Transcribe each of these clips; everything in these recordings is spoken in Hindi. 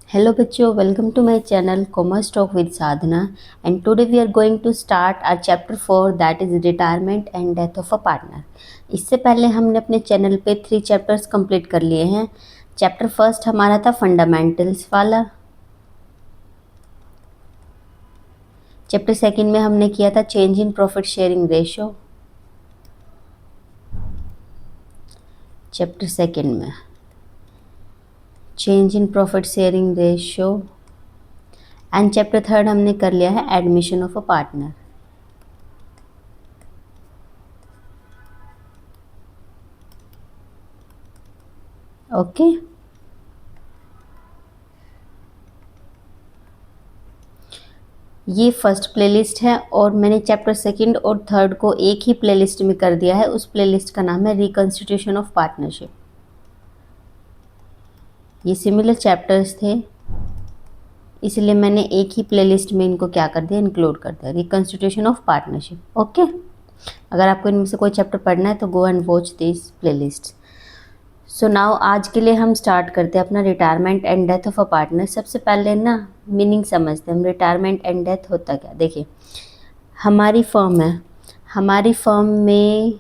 Hello बच्चों, welcome to my channel Commerce Talk with Sadhana, and today we are going to start our chapter 4, that is retirement and death of a partner. इससे पहले हमने अपने चैनल पे 3 चैप्टर्स कंप्लीट कर लिए हैं। चैप्टर फर्स्ट हमारा था फंडामेंटल्स वाला। चैप्टर सेकंड में हमने किया था change in profit sharing ratio. Chapter second में change in profit sharing ratio and chapter third हमने कर लिया है admission of a partner. Okay, ये फर्स्ट प्लेलिस्ट है और मैंने चैप्टर सेकंड और थर्ड को एक ही प्लेलिस्ट में कर दिया है। उस प्लेलिस्ट का नाम है रिकंस्टिट्यूशन ऑफ पार्टनरशिप। ये सिमिलर चैप्टर्स थे, इसलिए मैंने एक ही प्लेलिस्ट में इनको क्या कर दिया, इंक्लूड कर दिया, रिकंस्टिट्यूशन ऑफ पार्टनरशिप। ओके, अगर आपको इनमें से कोई चैप्टर पढ़ना है तो go and watch this playlist. So now आज के लिए हम स्टार्ट करते हैं अपना retirement and death of a partner. सबसे पहले ना मीनिंग समझते हैं हम, रिटायरमेंट एंड डेथ होता क्या। देखिए, हमारी फर्म है, हमारी फर्म में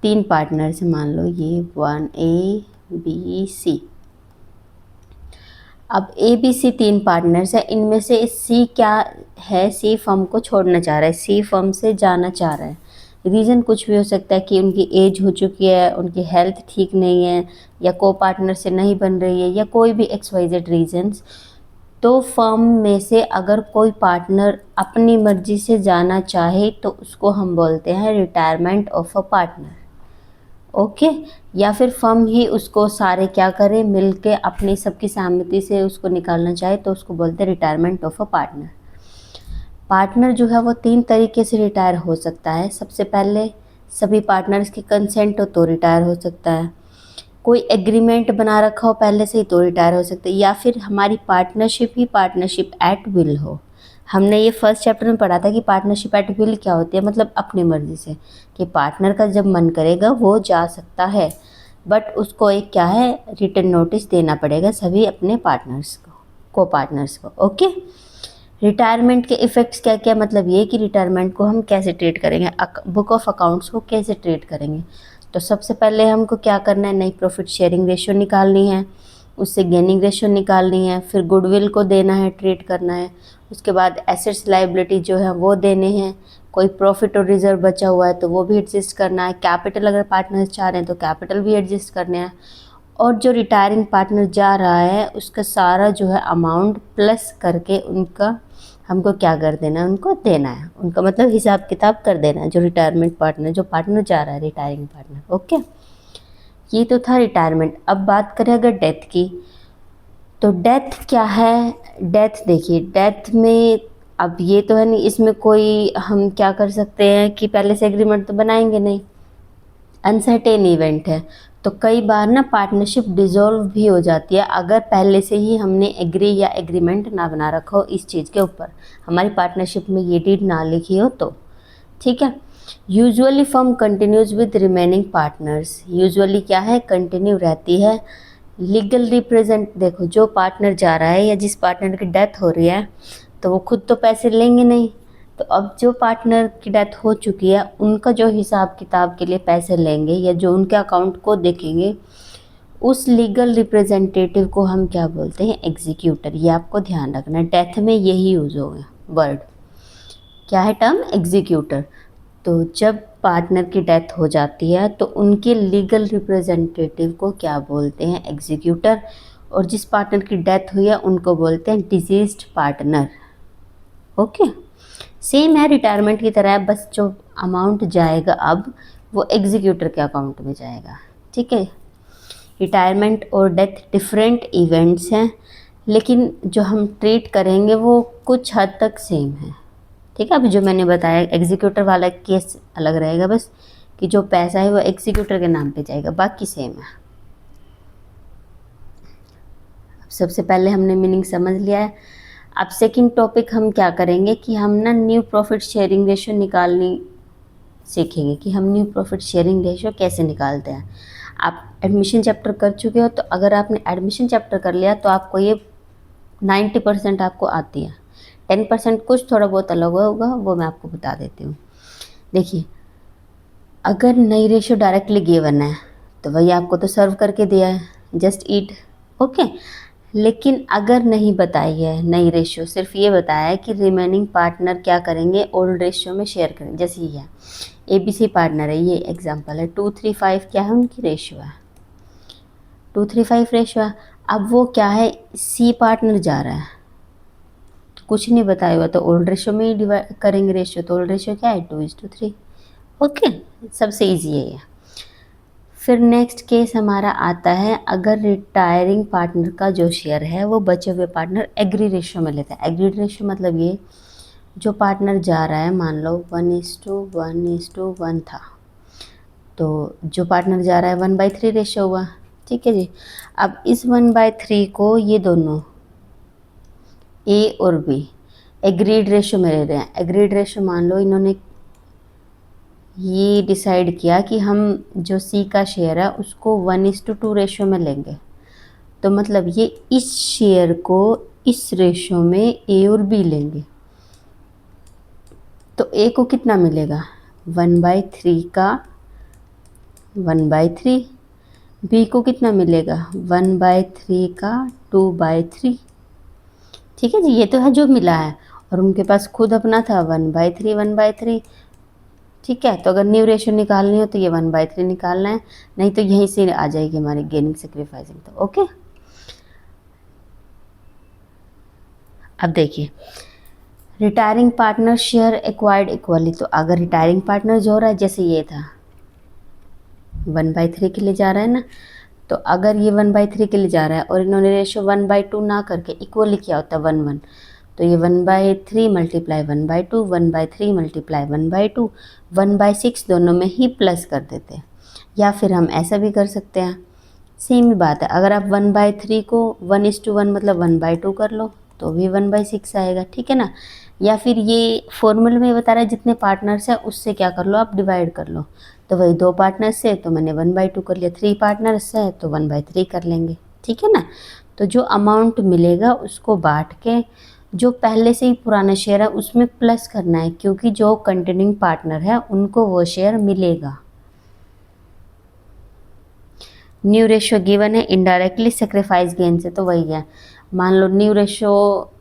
3 पार्टनर्स हैं, मान लो ये 1 A B C। अब A B C 3 पार्टनर्स हैं, इनमें से C क्या है, C फर्म को छोड़ना चाह रहा है, C फर्म से जाना चाह रहा है। रीज़न कुछ भी हो सकता है कि उनकी एज हो चुकी है, उनकी हेल्थ ठीक नहीं है, या को पार्टनर से नहीं बन रही है, या कोई भी XYZ रीजंस। तो फर्म में से अगर कोई पार्टनर अपनी मर्जी से जाना चाहे तो उसको हम बोलते हैं retirement of a partner. Okay, या फिर फर्म ही उसको सारे क्या करे, मिलके अपनी सबकी सहमति से उसको निकालना चाहे तो उसको बोलते हैं retirement of a partner. Partner जो है वो 3 तरीके से रिटायर हो सकता है। सबसे पहले सभी पार्टनर्स की कंसेंट हो तो रिटायर हो सकता है, कोई एग्रीमेंट बना रखा हो पहले से ही तो रिटायर हो सकता है, या फिर हमारी partnership he partnership at will हो। हमने ये फर्स्ट चैप्टर में पढ़ा था कि पार्टनरशिप एट विल क्या होती है, मतलब अपनी मर्जी से, कि पार्टनर का जब मन करेगा वो जा सकता है, बट उसको एक क्या है, रिटन नोटिस देना पड़ेगा सभी अपने पार्टनर्स को पार्टनर्स को। ओके, रिटायरमेंट के इफ़ेक्ट्स क्या क्या, मतलब ये कि रिटायरमेंट को हम कैसे ट्रीट करेंगे, बुक ऑफ अकाउंट्स को कैसे ट्रीट करेंगे। तो सबसे पहले हमको क्या करना है, नई प्रॉफिट शेयरिंग रेशियो निकालनी है, उससे गेनिंग रेशियो निकालनी है, फिर गुडविल को देना है, ट्रीट करना है। उसके बाद एसेट्स लायबिलिटी जो है वो देने हैं, कोई प्रॉफिट और रिजर्व बचा हुआ है तो वो भी एडजस्ट करना है, कैपिटल अगर पार्टनर्स चाह रहे हैं तो कैपिटल भी एडजस्ट करने हैं, और जो रिटायरिंग पार्टनर जा रहा है उसका सारा जो है अमाउंट प्लस करके उनका हमको क्या कर देना है, उनको देना है, उनका मतलब हिसाब किताब कर देना है, जो रिटायरमेंट पार्टनर, जो पार्टनर जा रहा है रिटायरिंग पार्टनर। ओके, ये तो था रिटायरमेंट। अब बात करें अगर डेथ की, तो डेथ क्या है। डेथ देखिए, डेथ में अब ये तो है नहीं, इसमें कोई हम क्या कर सकते हैं कि पहले से एग्रीमेंट तो बनाएंगे नहीं, अनसर्टेन इवेंट है, तो कई बार ना पार्टनरशिप डिसॉल्व भी हो जाती है अगर पहले से ही हमने एग्री या एग्रीमेंट ना बना रखा हो इस चीज़ के ऊपर, हमारी पार्टनरशिप में ये डीड ना लिखी हो तो। ठीक है, usually firm continues with remaining partners. Usually क्या है, कंटिन्यू रहती है। लीगल रिप्रेजेंट, देखो जो पार्टनर जा रहा है या जिस पार्टनर की डेथ हो रही है तो वो खुद तो पैसे लेंगे नहीं, तो अब जो पार्टनर की डेथ हो चुकी है उनका जो हिसाब किताब के लिए पैसे लेंगे या जो उनके अकाउंट को देखेंगे, उस लीगल रिप्रेजेंटेटिव को हम क्या बोलते हैं, एग्जीक्यूटर। ये आपको ध्यान रखना, डेथ में यही यूज़ होगा वर्ड, क्या है टर्म, एग्जीक्यूटर। तो जब पार्टनर की डेथ हो जाती है तो उनके लीगल रिप्रेजेंटेटिव को क्या बोलते हैं, एग्जीक्यूटर। और जिस पार्टनर की डेथ हुई है उनको बोलते हैं डिजीज्ड पार्टनर। ओके, सेम है रिटायरमेंट की तरह, बस जो अमाउंट जाएगा अब वो एग्जीक्यूटर के अकाउंट में जाएगा। ठीक है, रिटायरमेंट और डेथ डिफरेंट इवेंट्स हैं, लेकिन जो हम ट्रीट करेंगे वो कुछ हद तक सेम है। ठीक है, अभी जो मैंने बताया एग्जीक्यूटर वाला केस अलग रहेगा, बस कि जो पैसा है वो एग्जीक्यूटर के नाम पे जाएगा, बाकी सेम है। अब सबसे पहले हमने मीनिंग समझ लिया है। अब सेकंड टॉपिक हम क्या करेंगे कि हम ना न्यू प्रॉफिट शेयरिंग रेशियो निकालनी सीखेंगे, कि हम न्यू प्रॉफिट शेयरिंग रेशियो कैसे निकालते हैं। आप एडमिशन चैप्टर कर चुके हो, तो अगर आपने एडमिशन चैप्टर कर लिया तो आपको ये 90% आपको आती है, 10% कुछ थोड़ा बहुत अलग होगा, वो मैं आपको बता देती हूँ। देखिए, अगर नई रेशियो डायरेक्टली गिवन है तो वही आपको तो सर्व करके दिया है, जस्ट ईट, ओके। लेकिन अगर नहीं बताई है नई रेशियो, सिर्फ ये बताया है कि रिमेनिंग पार्टनर क्या करेंगे, ओल्ड रेशियो में शेयर करेंगे। जैसे ये है, ABC पार्टनर है, ये एग्जांपल है, 2-3-5 क्या है उनकी रेशियो है, 2-3-5 रेशियो है। अब वो क्या है, C पार्टनर जा रहा है, कुछ नहीं बताया हुआ, तो ओल्ड रेशियो में ही डिवाइड करेंगे रेशियो, तो ओल्ड रेशियो क्या है, 2:3, ओके। सबसे ईजी है ये। फिर नेक्स्ट केस हमारा आता है, अगर रिटायरिंग पार्टनर का जो शेयर है वो बचे हुए पार्टनर एग्री रेशियो में लेता है। एग्री रेशियो मतलब ये, जो पार्टनर जा रहा है, मान लो 1:1:1 था, तो जो पार्टनर जा रहा है 1/3 रेशियो हुआ, ठीक है जी। अब इस 1/3 को ये दोनों A और B एग्रीड रेशियो में ले रहे हैं। एग्रीड रेशियो मान लो इन्होंने ये डिसाइड किया कि हम जो C का शेयर है उसको 1:2 रेशियो में लेंगे, तो मतलब ये इस शेयर को इस रेशियो में A और B लेंगे, तो A को कितना मिलेगा, 1/3 का 1/3, B को कितना मिलेगा, 1/3 का 2/3, ठीक है जी। ये तो है जो मिला है, और उनके पास खुद अपना था 1/3 ठीक है। तो अगर न्यू रेशियो निकालनी हो तो ये 1/3 निकालना है, नहीं तो यहीं से आ जाएगी हमारी गेनिंग सेक्रीफाइसिंग, तो ओके। अब देखिए, retiring partner share acquired equally, तो अगर रिटायरिंग पार्टनर जो हो रहा है, जैसे ये था 1/3 के लिए जा रहा है ना, तो अगर ये 1/3 के लिए जा रहा है और इन्होंने रेशियो 1/2 ना करके इक्वली किया होता 1:1, तो ये 1/3 मल्टीप्लाई 1/2, 1/3 मल्टीप्लाई 1/2, 1/6 दोनों में ही प्लस कर देते। या फिर हम ऐसा भी कर सकते हैं, सेम ही बात है, अगर आप 1/3 को 1:1 मतलब 1/2 कर लो तो भी 1/6 आएगा, ठीक है ना। या फिर ये फॉर्मूले में बता रहा है जितने पार्टनर्स हैं उससे क्या कर लो, आप डिवाइड कर लो, तो वही 2 पार्टनर्स से तो मैंने 1/2 कर लिया, 3 पार्टनर्स है तो 1/3 कर लेंगे, ठीक है ना। तो जो अमाउंट मिलेगा उसको बांट के जो पहले से ही पुराना शेयर है उसमें प्लस करना है, क्योंकि जो कंटिन्यूइंग पार्टनर है उनको वो शेयर मिलेगा। न्यू रेशियो गिवन है इनडायरेक्टली सेक्रीफाइस गेन से, तो वही है, मान लो न्यू रेशियो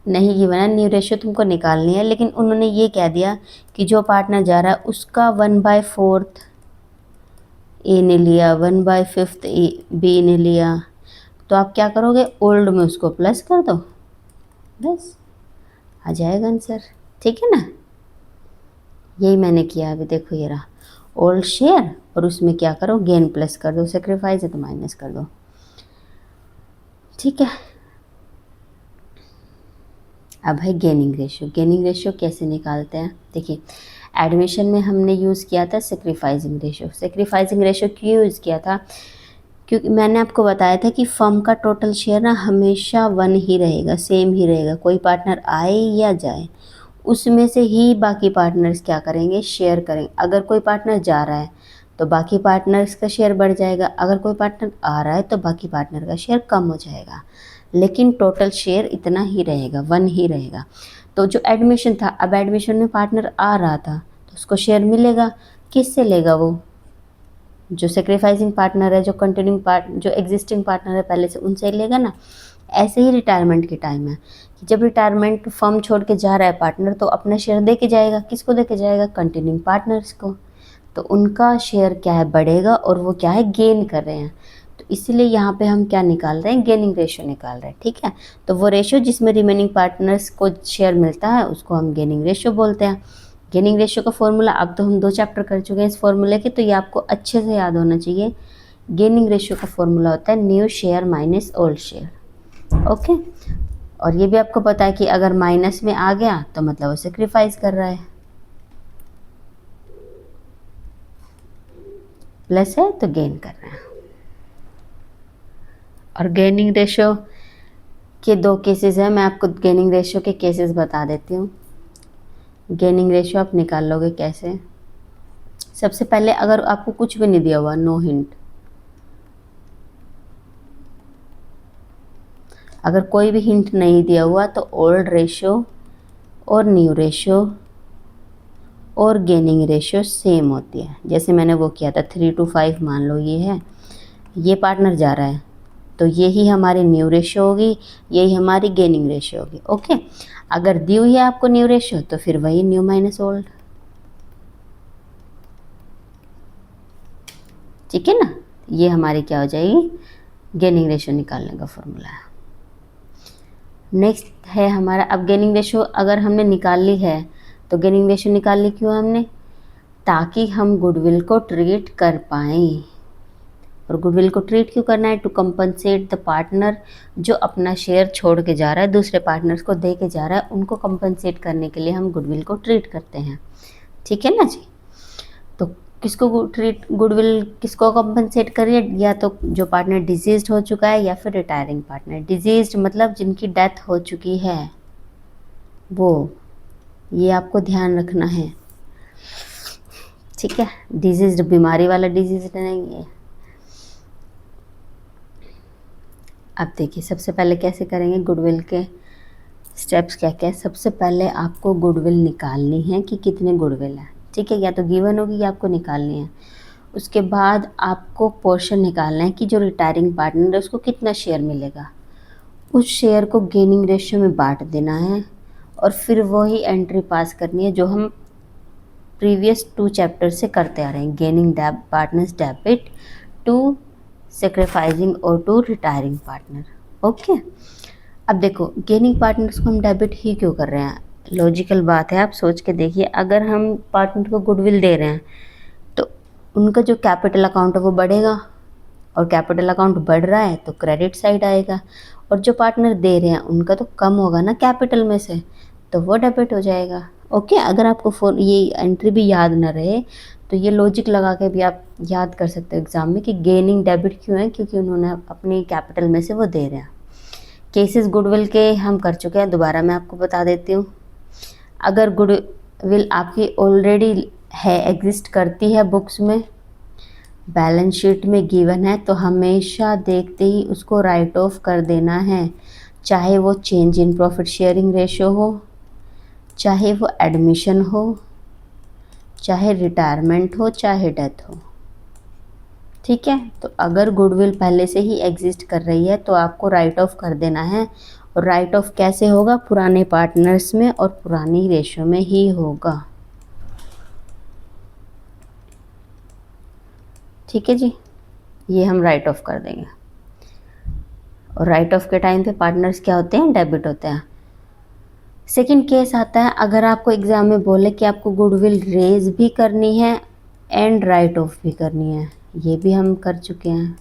नहीं गिवन है, न्यू रेशियो तुमको निकालनी है, लेकिन उन्होंने ये कह दिया कि जो पार्टनर जा रहा है उसका 1/4 ए ने लिया, 1/5 बी ने लिया, तो आप क्या करोगे, ओल्ड में उसको प्लस कर दो, बस आ जाएगा आंसर, ठीक है ना। यही मैंने किया, अभी देखो ये रहा ओल्ड शेयर, और उसमें क्या करो, गेन प्लस कर दो, सेक्रीफाइस है तो माइनस कर दो, ठीक है। अब है गेनिंग रेशियो। गेनिंग रेशियो कैसे निकालते हैं, देखिए एडमिशन में हमने यूज़ किया था सेक्रीफाइसिंग रेशियो। सेक्रीफाइसिंग रेशियो क्यों यूज़ किया था, क्योंकि मैंने आपको बताया था कि फर्म का टोटल शेयर ना हमेशा 1 ही रहेगा, सेम ही रहेगा, कोई पार्टनर आए या जाए उसमें से ही बाकी पार्टनर्स क्या करेंगे, शेयर करेंगे। अगर कोई पार्टनर जा रहा है तो बाकी पार्टनर्स का शेयर बढ़ जाएगा, अगर कोई पार्टनर आ रहा है तो बाकी पार्टनर का शेयर कम हो जाएगा, लेकिन टोटल शेयर इतना ही रहेगा, 1 ही रहेगा। तो जो एडमिशन था, अब एडमिशन में पार्टनर आ रहा था तो उसको शेयर मिलेगा, किससे लेगा, वो जो सेक्रीफाइसिंग पार्टनर है, जो कंटिन्यूइंग जो एग्जिस्टिंग पार्टनर है पहले से, उनसे लेगा ना। ऐसे ही रिटायरमेंट के टाइम है कि जब रिटायरमेंट फर्म छोड़ के जा रहा है पार्टनर, तो अपना शेयर दे के जाएगा, किसको दे के जाएगा, कंटिन्यूइंग पार्टनर्स को, तो उनका शेयर क्या है, बढ़ेगा, और वो क्या है, गेन कर रहे हैं। तो इसलिए यहाँ पे हम क्या निकाल रहे हैं, गेनिंग रेशियो निकाल रहे हैं, ठीक है। तो वो रेशियो जिसमें रिमेनिंग पार्टनर्स को शेयर मिलता है उसको हम गेनिंग रेशियो बोलते हैं। गेनिंग रेशियो का फॉर्मूला अब तो हम 2 चैप्टर कर चुके हैं इस फॉर्मूले के, तो ये आपको अच्छे से याद होना चाहिए। गेनिंग रेशियो का फॉर्मूला होता है new share minus old share, okay. और ये भी आपको पता है कि अगर माइनस में आ गया तो मतलब वो सेक्रीफाइस कर रहा है, प्लस है तो गेन कर रहा है। और गेनिंग रेशियो के 2 केसेस हैं, मैं आपको गेनिंग रेशियो के केसेस बता देती हूँ। गेनिंग रेशियो आप निकाल लोगे कैसे, सबसे पहले अगर आपको कुछ भी नहीं दिया हुआ, नो हिंट, अगर कोई भी हिंट नहीं दिया हुआ तो ओल्ड रेशो और न्यू रेशो और गेनिंग रेशियो सेम होती है। जैसे मैंने वो किया था 3:5 मान लो ये है, ये पार्टनर जा रहा है तो यही हमारी न्यू रेशियो होगी, यही हमारी गेनिंग रेशियो होगी। ओके, अगर दी हुई है आपको न्यू रेशियो तो फिर वही न्यू माइनस ओल्ड, ठीक है ना। ये हमारी क्या हो जाएगी, गेनिंग रेशियो निकालने का फॉर्मूला है। नेक्स्ट है हमारा, अब गेनिंग रेशियो अगर हमने निकाल ली है तो गेनिंग रेशियो निकाल ली क्यों हमने, ताकि हम गुडविल को ट्रीट कर पाएँ। और गुडविल को ट्रीट क्यों करना है, टू कंपनसेट द पार्टनर, जो अपना शेयर छोड़ के जा रहा है दूसरे पार्टनर्स को दे के जा रहा है, उनको कंपनसेट करने के लिए हम गुडविल को ट्रीट करते हैं, ठीक है ना जी। तो किसको ट्रीट, गुडविल किसको कंपनसेट करिए, या तो जो पार्टनर डिजीज्ड हो चुका है या फिर रिटायरिंग पार्टनर। डिजीज्ड मतलब जिनकी डेथ हो चुकी है वो, ये आपको ध्यान रखना है, ठीक है। डिजीज्ड बीमारी वाला डिजीज नहीं है। अब देखिए सबसे पहले कैसे करेंगे गुडविल के स्टेप्स क्या क्या है। सबसे पहले आपको गुडविल निकालनी है कि कितने गुडविल है, ठीक है, या तो गिवन होगी या आपको निकालनी है। उसके बाद आपको पोर्शन निकालना है कि जो रिटायरिंग पार्टनर है उसको कितना शेयर मिलेगा, उस शेयर को गेनिंग रेशियो में बांट देना है और फिर वही एंट्री पास करनी है जो हम प्रीवियस 2 चैप्टर से करते आ रहे हैं, gaining partners debit to sacrificing और टू रिटायरिंग पार्टनर। ओके, अब देखो गेनिंग पार्टनर्स को हम डेबिट ही क्यों कर रहे हैं, लॉजिकल बात है, आप सोच के देखिए। अगर हम पार्टनर को गुडविल दे रहे हैं तो उनका जो कैपिटल अकाउंट है वो बढ़ेगा, और कैपिटल अकाउंट बढ़ रहा है तो क्रेडिट साइड आएगा, और जो पार्टनर दे रहे हैं उनका तो कम होगा ना कैपिटल में से, तो वो डेबिट हो जाएगा। ओके, अगर आपको ये एंट्री भी याद ना रहे तो ये लॉजिक लगा के भी आप याद कर सकते हो एग्जाम में कि गेनिंग डेबिट क्यों है, क्योंकि उन्होंने अपनी कैपिटल में से वो दे रहे हैं। केसेस गुडविल के हम कर चुके हैं, दोबारा मैं आपको बता देती हूँ। अगर गुडविल आपकी ऑलरेडी है, एग्जिस्ट करती है बुक्स में, बैलेंस शीट में गिवन है, तो हमेशा देखते ही उसको राइट ऑफ कर देना है, चाहे वो change in profit sharing ratio हो, चाहे वो एडमिशन हो, चाहे रिटायरमेंट हो, चाहे डेथ हो, ठीक है। तो अगर गुडविल पहले से ही एग्जिस्ट कर रही है तो आपको राइट ऑफ कर देना है, और राइट ऑफ कैसे होगा, पुराने पार्टनर्स में और पुरानी रेशियो में ही होगा, ठीक है जी। ये हम राइट ऑफ कर देंगे, और राइट ऑफ के टाइम पे पार्टनर्स क्या होते हैं, डेबिट होते हैं। सेकंड केस आता है, अगर आपको एग्जाम में बोले कि आपको गुडविल रेज भी करनी है एंड राइट ऑफ भी करनी है, ये भी हम कर चुके हैं।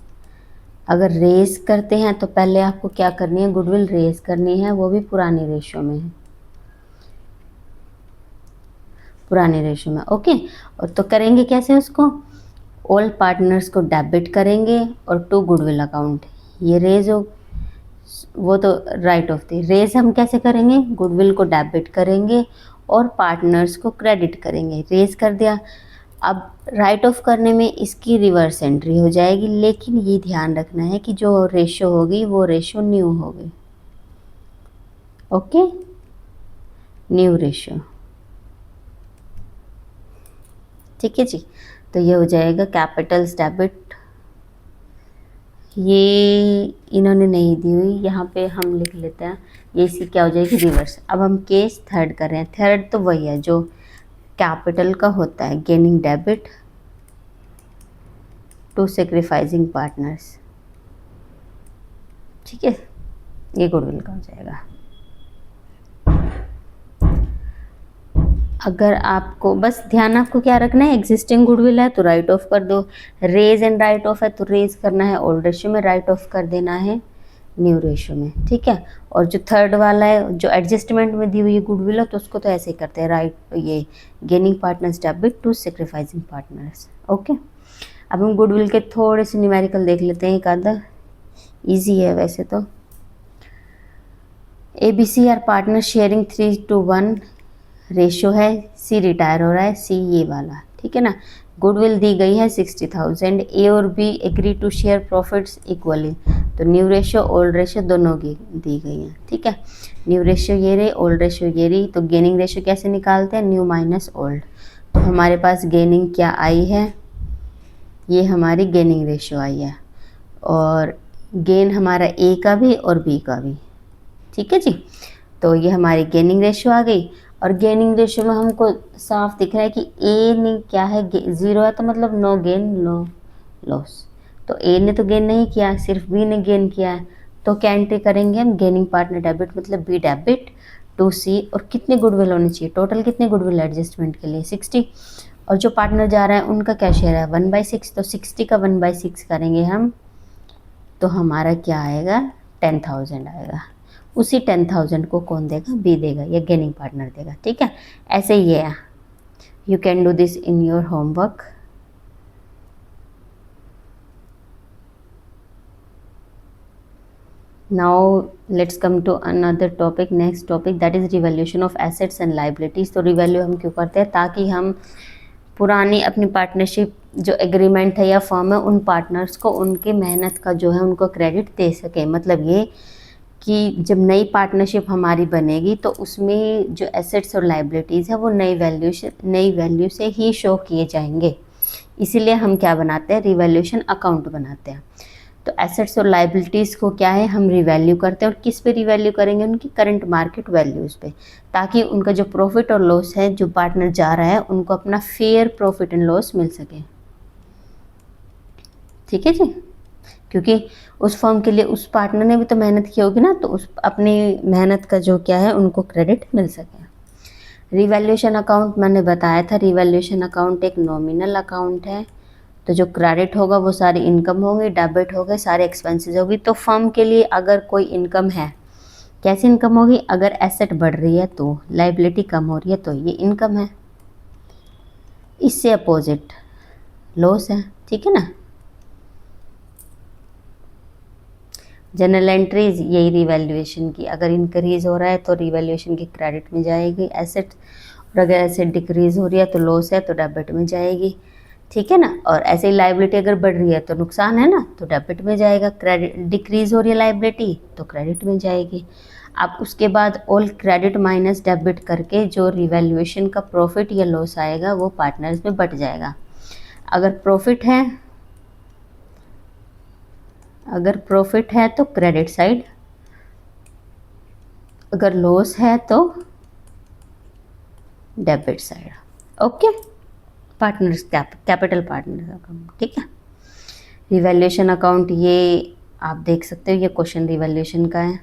अगर रेज करते हैं तो पहले आपको क्या करनी है, गुडविल रेज करनी है, वो भी पुरानी रेशियो में है, पुराने रेशियो में। ओके, और तो करेंगे कैसे उसको, ऑल पार्टनर्स को डेबिट करेंगे और टू गुडविल अकाउंट, ये रेज हो, वो तो राइट ऑफ थी। रेज हम कैसे करेंगे, गुडविल को डेबिट करेंगे और पार्टनर्स को क्रेडिट करेंगे, रेज कर दिया। अब राइट ऑफ करने में इसकी रिवर्स एंट्री हो जाएगी, लेकिन ये ध्यान रखना है कि जो रेशो होगी वो रेशो न्यू होगी, ओके, न्यू रेशो, ठीक है जी। तो ये हो जाएगा कैपिटल्स डेबिट, ये इन्होंने नहीं दी हुई, यहाँ पे हम लिख लेते हैं, ये इसकी क्या हो जाएगी, रिवर्स। अब हम केस थर्ड कर रहे हैं, थर्ड तो वही है जो कैपिटल का होता है, gaining debit to sacrificing partners, ठीक है, ये गुडविल का हो जाएगा। अगर आपको बस ध्यान आपको क्या रखना है, एग्जिस्टिंग गुडविल है तो राइट ऑफ कर दो, रेज एंड राइट ऑफ है तो रेज करना है ओल्ड रेशियो में, राइट ऑफ कर देना है न्यू रेशियो में, ठीक है। और जो थर्ड वाला है जो एडजस्टमेंट में दी हुई गुडविल है तो उसको तो ऐसे ही करते हैं, राइट, ये gaining partners debit to sacrificing partners, okay. अब हम गुडविल के थोड़े से न्यूमेरिकल देख लेते हैं, एक आधा ईजी है वैसे तो। ABC are partner sharing 3:1 ratio है, सी रिटायर हो रहा है, सी ये वाला, ठीक है ना। गुडविल दी गई है 60,000, ए और B agree to share profits equally, तो न्यू रेशियो ओल्ड रेशियो दोनों की दी गई हैं, ठीक है। न्यू रेशियो ये रही, ओल्ड रेशियो ये रही, तो गेनिंग रेशियो कैसे निकालते हैं, न्यू माइनस ओल्ड। तो हमारे पास गेनिंग क्या आई है, ये हमारी गेनिंग रेशियो आई है, और गेन हमारा ए का भी और बी का भी, ठीक है जी। तो ये हमारी गेनिंग रेशियो आ गई, और गेनिंग रेशियो में हमको साफ दिख रहा है कि ए ने क्या है, 0 है, तो मतलब नो गेन नो लॉस। तो ए ने तो गेन नहीं किया, सिर्फ बी ने गेन किया है। तो क्या एंट्री करेंगे हम, गेनिंग पार्टनर डेबिट मतलब बी डेबिट टू सी। और कितने गुडविल होने चाहिए, टोटल कितने गुडविल एडजस्टमेंट के लिए, 60। और जो पार्टनर जा रहा है उनका क्या शेयर है, 1/6। तो 60 का 1/6 करेंगे हम, तो हमारा क्या आएगा, 10,000 आएगा। उसी 10,000 को कौन देगा, बी देगा या गेनिंग पार्टनर देगा, ठीक है। ऐसे ही है, you can do this in your homework. Now let's come to another topic, next topic, that is revaluation of assets and liabilities. तो रिवैल्यू हम क्यों करते हैं, ताकि हम पुरानी अपनी पार्टनरशिप जो एग्रीमेंट है या फॉर्म है, उन पार्टनर्स को उनकी मेहनत का जो है उनको क्रेडिट दे सके। मतलब ये कि जब नई पार्टनरशिप हमारी बनेगी तो उसमें जो एसेट्स और लाइबिलिटीज़ है वो नई वैल्यू से ही शो किए जाएंगे। इसीलिए हम क्या बनाते हैं, रिवैल्यूएशन अकाउंट बनाते हैं। तो एसेट्स और लाइबिलिटीज़ को क्या है, हम रिवैल्यू करते हैं। और किस पे रिवैल्यू करेंगे, उनकी करंट मार्केट वैल्यूज़ पे, ताकि उनका जो प्रॉफिट और लॉस है, जो पार्टनर जा रहा है उनको अपना फेयर प्रॉफिट एंड लॉस मिल सके, ठीक है जी। क्योंकि उस फर्म के लिए उस पार्टनर ने भी तो मेहनत की होगी ना, तो उस अपनी मेहनत का जो क्या है उनको क्रेडिट मिल सके। रिवैल्यूएशन अकाउंट मैंने बताया था, रिवैल्यूएशन अकाउंट एक नॉमिनल अकाउंट है। तो जो क्रेडिट होगा वो सारी इनकम होंगी, डेबिट हो गए सारे एक्सपेंसेस होगी। तो फर्म के लिए अगर कोई इनकम है, कैसी इनकम होगी, अगर एसेट बढ़ रही है तो, लाइबिलिटी कम हो रही है तो ये इनकम है। इससे अपोजिट लॉस है, ठीक है ना। जनरल एंट्रीज यही रिवैल्यूएशन की, अगर इंक्रीज हो रहा है तो रिवैल्यूएशन की क्रेडिट में जाएगी एसेट, और अगर एसेट डिक्रीज हो रही है तो लॉस है तो डेबिट में जाएगी, ठीक है ना। और ऐसे ही लाइबिलिटी अगर बढ़ रही है तो नुकसान है ना, तो डेबिट में जाएगा। क्रेडिट डिक्रीज हो रही है लाइबिलिटी तो क्रेडिट में जाएगी। अब उसके बाद ऑल क्रेडिट माइनस डेबिट करके जो रिवैल्यूएशन का प्रॉफिट या लॉस आएगा वो पार्टनर्स में बट जाएगा। अगर प्रॉफिट है तो क्रेडिट साइड, अगर लॉस है तो debit side, okay. Partners capital partners account, ठीक है। रिवैल्यूएशन अकाउंट ये आप देख सकते हो, ये क्वेश्चन रिवैल्यूएशन का है।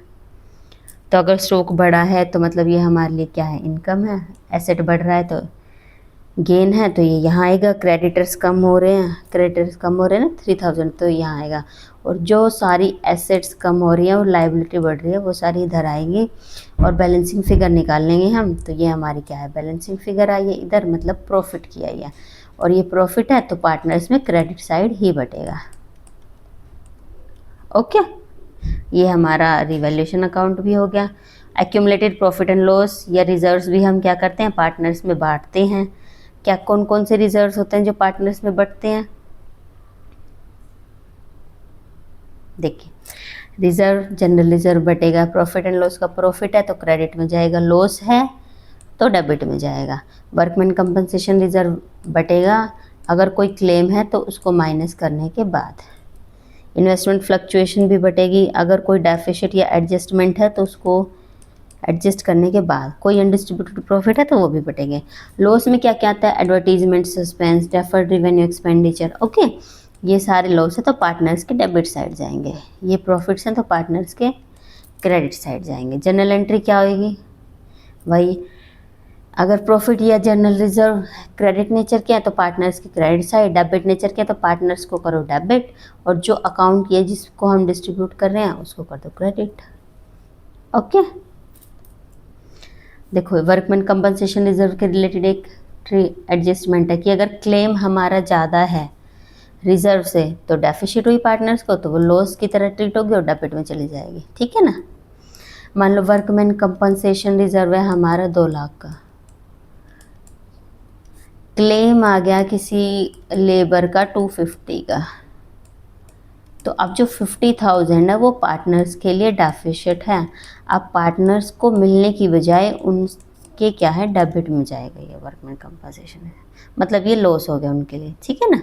तो अगर स्टॉक बढ़ा है तो मतलब ये हमारे लिए क्या है, इनकम है। एसेट बढ़ रहा है तो गेन है, तो ये यहाँ आएगा। क्रेडिटर्स कम हो रहे हैं ना 3,000, तो यहाँ आएगा। और जो सारी एसेट्स कम हो रही हैं और लाइबिलिटी बढ़ रही है वो सारी इधर आएगी, और बैलेंसिंग फिगर निकाल लेंगे हम। तो ये हमारी क्या है, बैलेंसिंग फिगर आई है इधर, मतलब प्रॉफिट की आई है। और ये प्रॉफिट है तो पार्टनर्स में क्रेडिट साइड ही बटेगा, ओके। ये हमारा रिवैल्यूएशन अकाउंट भी हो गया। एक्यूमुलेटेड प्रॉफिट एंड लॉस या रिजर्व्स भी हम क्या करते हैं, पार्टनर्स में बांटते हैं। क्या कौन कौन से रिजर्व्स होते हैं जो पार्टनर्स में बंटते हैं, देखिए। रिजर्व, जनरल रिजर्व बटेगा, प्रॉफिट एंड लॉस का प्रॉफिट है तो क्रेडिट में जाएगा, लॉस है तो डेबिट में जाएगा। वर्कमैन कंपनसेशन रिजर्व बटेगा, अगर कोई क्लेम है तो उसको माइनस करने के बाद। इन्वेस्टमेंट फ्लक्चुएशन भी बटेगी, अगर कोई डेफिसिट या एडजस्टमेंट है तो उसको एडजस्ट करने के बाद। कोई अनडिस्ट्रीब्यूटेड प्रॉफिट है तो वो भी बटेंगे। लॉस में क्या क्या आता है, advertisement, suspense, deferred revenue expenditure, okay. ये सारे लॉस है तो पार्टनर्स के डेबिट साइड जाएंगे। ये प्रॉफिट्स हैं तो पार्टनर्स के क्रेडिट साइड जाएंगे। जनरल एंट्री क्या होगी, वही, अगर प्रॉफिट या जनरल रिजर्व क्रेडिट नेचर के है तो पार्टनर्स की क्रेडिट साइड, डेबिट नेचर के है तो पार्टनर्स को करो डेबिट, और जो अकाउंट ये जिसको हम डिस्ट्रीब्यूट कर रहे हैं उसको कर दो क्रेडिट, ओके। देखो, वर्कमैन कंपनसेशन रिजर्व के रिलेटेड एक एडजस्टमेंट है कि अगर क्लेम हमारा ज़्यादा है रिजर्व से तो डेफिसिट हुई पार्टनर्स को, तो वो लॉस की तरह ट्रीट होगी और डेबिट में चली जाएगी, ठीक है ना। मान लो वर्कमैन कंपनसेशन रिजर्व है हमारा 2 लाख का, क्लेम आ गया किसी लेबर का 250 का, तो अब जो 50,000 है वो पार्टनर्स के लिए डेफिसिट है। अब पार्टनर्स को मिलने की बजाय उनके क्या है, डेबिट में जाएगा ये वर्कमैन कंपनसेशन है, मतलब ये लॉस हो गया उनके लिए, ठीक है ना।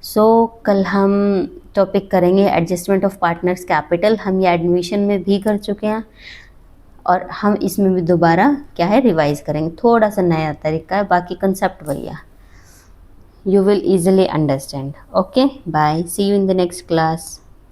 सो कल हम टॉपिक करेंगे एडजस्टमेंट ऑफ पार्टनर्स कैपिटल। हम ये एडमिशन में भी कर चुके हैं और हम इसमें भी दोबारा क्या है रिवाइज करेंगे, थोड़ा सा नया तरीका है, बाकी कंसेप्ट वही है। You will easily understand. Okay, bye. See you in the next class.